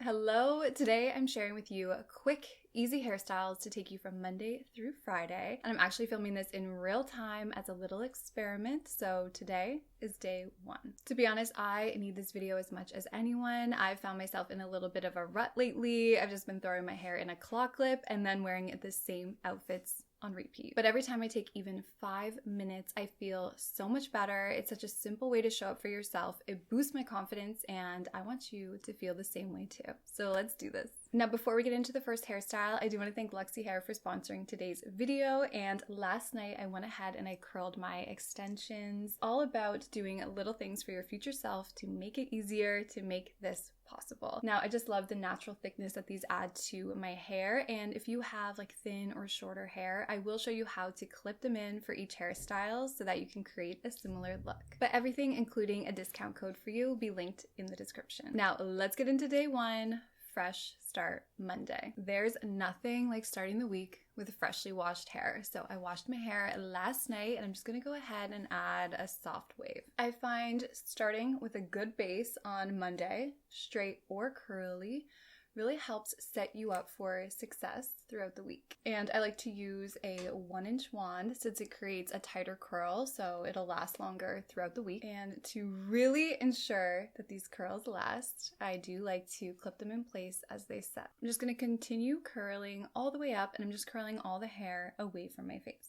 Hello, today I'm sharing with you quick, easy hairstyles to take you from Monday through Friday. And I'm actually filming this in real time as a little experiment, so today is day one. To be honest, I need this video as much as anyone. I've found myself in a little bit of a rut lately. I've just been throwing my hair in a claw clip and then wearing the same outfits on repeat. But every time I take even 5 minutes, I feel so much better. It's such a simple way to show up for yourself. It boosts my confidence and I want you to feel the same way too. So let's do this. Now, before we get into the first hairstyle, I do want to thank Luxy Hair for sponsoring today's video. And last night I went ahead and I curled my extensions, all about doing little things for your future self to make it easier to make this possible. Now, I just love the natural thickness that these add to my hair, and if you have like thin or shorter hair, I will show you how to clip them in for each hairstyle so that you can create a similar look. But everything, including a discount code for you, will be linked in the description. Now, let's get into day one. Fresh start Monday. There's nothing like starting the week with freshly washed hair. So I washed my hair last night and I'm just gonna go ahead and add a soft wave. I find starting with a good base on Monday, straight or curly, really helps set you up for success throughout the week. And I like to use a 1-inch wand since it creates a tighter curl so it'll last longer throughout the week. And to really ensure that these curls last, I do like to clip them in place as they set. I'm just going to continue curling all the way up, and I'm just curling all the hair away from my face.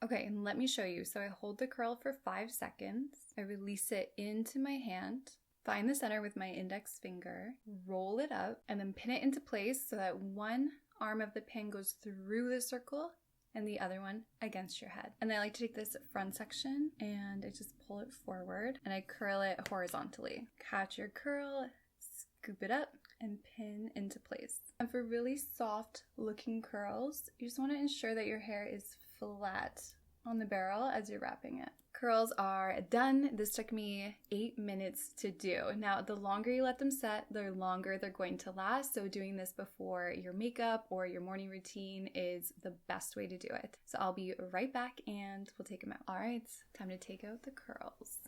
Okay, and let me show you. So I hold the curl for 5 seconds. I release it into my hand. Find the center with my index finger, roll it up, and then pin it into place so that one arm of the pin goes through the circle and the other one against your head. And I like to take this front section and I just pull it forward and I curl it horizontally. Catch your curl, scoop it up, and pin into place. And for really soft looking curls, you just want to ensure that your hair is flat on the barrel as you're wrapping it. Curls are done. This took me 8 minutes to do. Now, the longer you let them set, the longer they're going to last. So doing this before your makeup or your morning routine is the best way to do it. So I'll be right back and we'll take them out. All right, time to take out the curls.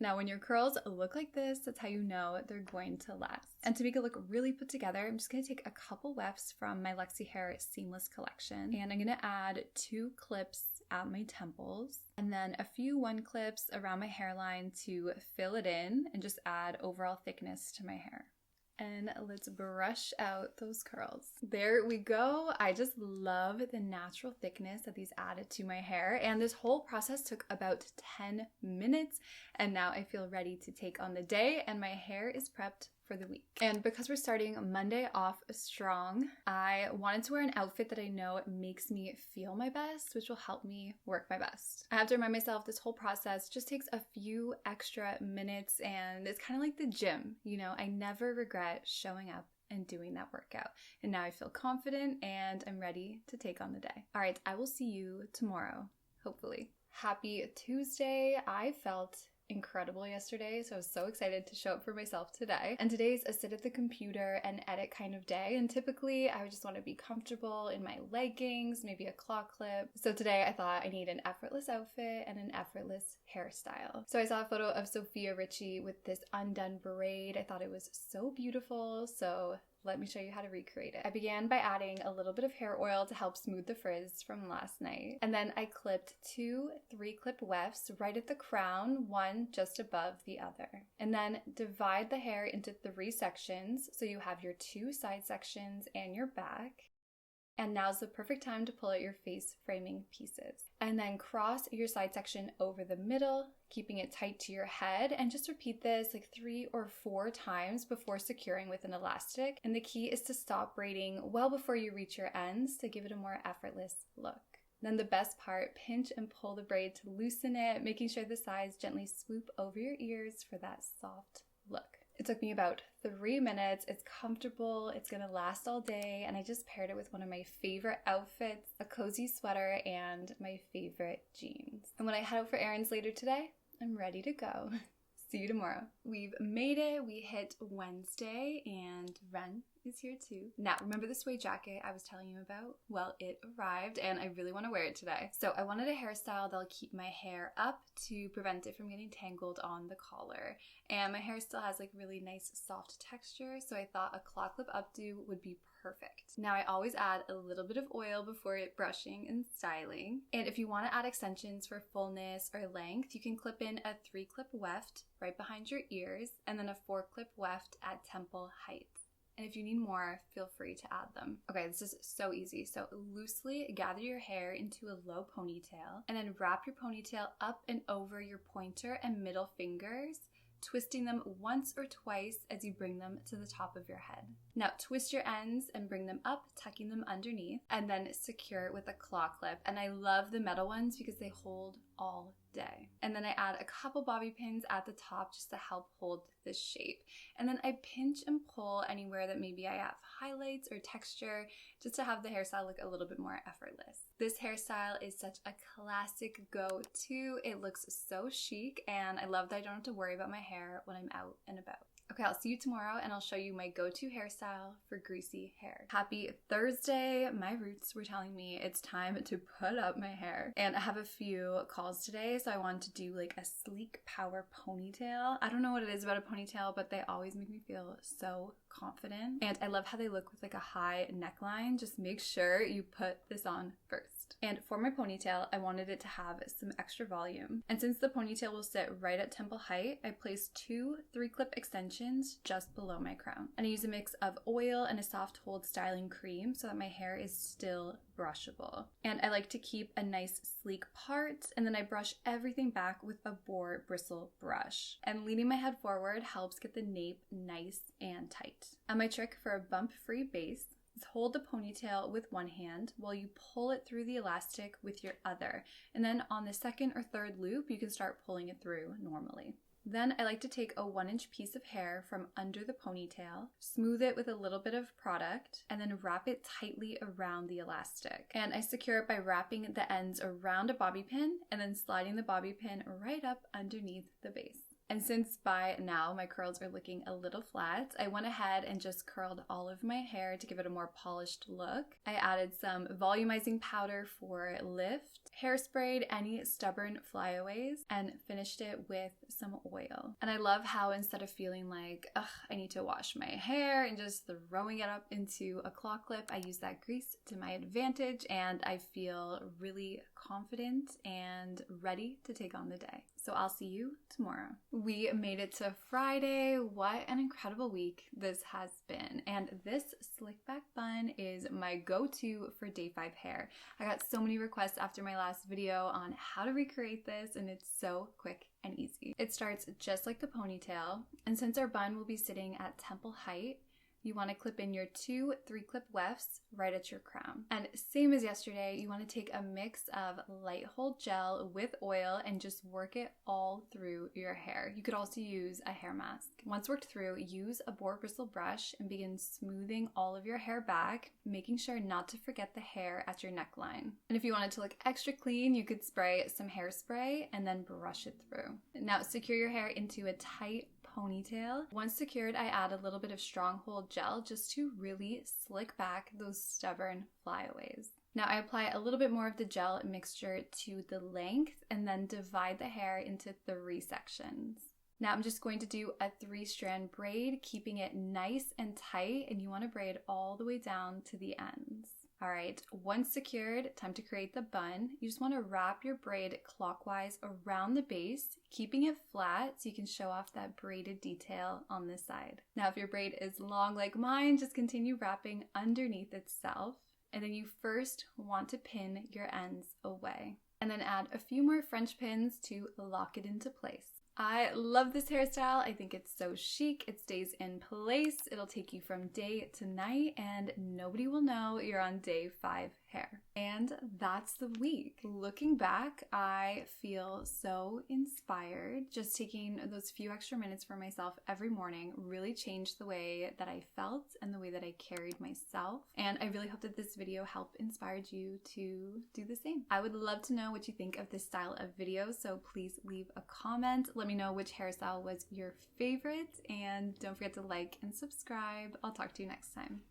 Now, when your curls look like this, that's how you know they're going to last. And to make it look really put together, I'm just going to take a couple wefts from my Luxy Hair Seamless collection, and I'm going to add 2 clips at my temples, and then a few 1 clips around my hairline to fill it in and just add overall thickness to my hair. And let's brush out those curls. There we go. I just love the natural thickness that these added to my hair. And this whole process took about 10 minutes. And now I feel ready to take on the day and my hair is prepped for the week. And because we're starting Monday off strong, I wanted to wear an outfit that I know makes me feel my best, which will help me work my best. I have to remind myself this whole process just takes a few extra minutes, and it's kind of like the gym. You know, I never regret showing up and doing that workout. And now I feel confident and I'm ready to take on the day. All right, I will see you tomorrow, hopefully. Happy Tuesday. I felt incredible yesterday, so I was so excited to show up for myself today. And today's a sit at the computer and edit kind of day, and typically I would just want to be comfortable in my leggings, maybe a claw clip. So today I thought I need an effortless outfit and an effortless hairstyle. So I saw a photo of Sofia Richie with this undone braid. I thought it was so beautiful, so let me show you how to recreate it. I began by adding a little bit of hair oil to help smooth the frizz from last night. And then I clipped 2 3-clip wefts right at the crown, one just above the other. And then divide the hair into 3 sections so you have your 2 side sections and your back. And now's the perfect time to pull out your face framing pieces. And then cross your side section over the middle, keeping it tight to your head, and just repeat this like 3 or 4 times before securing with an elastic. And the key is to stop braiding well before you reach your ends to give it a more effortless look. Then the best part, pinch and pull the braid to loosen it, making sure the sides gently swoop over your ears for that soft look. It took me about 3 minutes. It's comfortable, it's gonna last all day, and I just paired it with one of my favorite outfits, a cozy sweater, and my favorite jeans. And when I head out for errands later today, I'm ready to go. See you tomorrow. we've made it. We hit Wednesday and Ren is here too. Now, remember the suede jacket I was telling you about? Well, it arrived and I really want to wear it today. So I wanted a hairstyle that'll keep my hair up to prevent it from getting tangled on the collar. And my hair still has like really nice soft texture, so I thought a claw clip updo would be perfect. Now, I always add a little bit of oil before brushing and styling. And if you want to add extensions for fullness or length, you can clip in a 3-clip weft right behind your ears and then a 4-clip weft at temple height. And if you need more, feel free to add them. Okay, this is so easy. So loosely gather your hair into a low ponytail and then wrap your ponytail up and over your pointer and middle fingers, twisting them once or twice as you bring them to the top of your head. Now twist your ends and bring them up, tucking them underneath, and then secure it with a claw clip. And I love the metal ones because they hold all day. And then I add a couple bobby pins at the top just to help hold this shape. And then I pinch and pull anywhere that maybe I have highlights or texture just to have the hairstyle look a little bit more effortless. This hairstyle is such a classic go-to. It looks so chic and I love that I don't have to worry about my hair when I'm out and about. Okay, I'll see you tomorrow and I'll show you my go-to hairstyle for greasy hair. Happy Thursday. My roots were telling me it's time to put up my hair. And I have a few calls today, so I want to do like a sleek power ponytail. I don't know what it is about a ponytail, but they always make me feel so confident. And I love how they look with like a high neckline. Just make sure you put this on first. And for my ponytail, I wanted it to have some extra volume. And since the ponytail will sit right at temple height, I placed 2 3-clip extensions just below my crown. And I use a mix of oil and a soft hold styling cream so that my hair is still brushable. And I like to keep a nice sleek part, and then I brush everything back with a boar bristle brush. And leaning my head forward helps get the nape nice and tight. And my trick for a bump-free base, hold the ponytail with one hand while you pull it through the elastic with your other. And then on the 2nd or 3rd loop, you can start pulling it through normally. Then I like to take a 1-inch piece of hair from under the ponytail, smooth it with a little bit of product, and then wrap it tightly around the elastic. And I secure it by wrapping the ends around a bobby pin and then sliding the bobby pin right up underneath the base. And since by now my curls are looking a little flat, I went ahead and just curled all of my hair to give it a more polished look. I added some volumizing powder for lift, hairsprayed any stubborn flyaways, and finished it with some oil. And I love how instead of feeling like, ugh, I need to wash my hair and just throwing it up into a claw clip, I use that grease to my advantage and I feel really confident and ready to take on the day. So I'll see you tomorrow. We made it to Friday. What an incredible week this has been. And this slick back bun is my go-to for day 5 hair. I got so many requests after my last video on how to recreate this, and it's so quick and easy. It starts just like the ponytail, and since our bun will be sitting at temple height, you want to clip in your 2 3-clip wefts right at your crown. And same as yesterday, you want to take a mix of light hold gel with oil and just work it all through your hair. You could also use a hair mask. Once worked through, use a boar bristle brush and begin smoothing all of your hair back, making sure not to forget the hair at your neckline. And if you wanted to look extra clean, you could spray some hairspray and then brush it through. Now secure your hair into a tight ponytail. Once secured, I add a little bit of stronghold gel just to really slick back those stubborn flyaways. Now I apply a little bit more of the gel mixture to the length and then divide the hair into 3 sections. Now I'm just going to do a 3-strand braid, keeping it nice and tight, and you want to braid all the way down to the ends. All right, once secured, time to create the bun. You just want to wrap your braid clockwise around the base, keeping it flat so you can show off that braided detail on this side. Now, if your braid is long like mine, just continue wrapping underneath itself. And then you first want to pin your ends away. And then add a few more French pins to lock it into place. I love this hairstyle. I think it's so chic. It stays in place. It'll take you from day to night and nobody will know you're on day 5 hair. And that's the week. Looking back, I feel so inspired. Just taking those few extra minutes for myself every morning really changed the way that I felt and the way that I carried myself. And I really hope that this video helped inspire you to do the same. I would love to know what you think of this style of video, so please leave a comment. Let me know which hairstyle was your favorite, and don't forget to like and subscribe. I'll talk to you next time.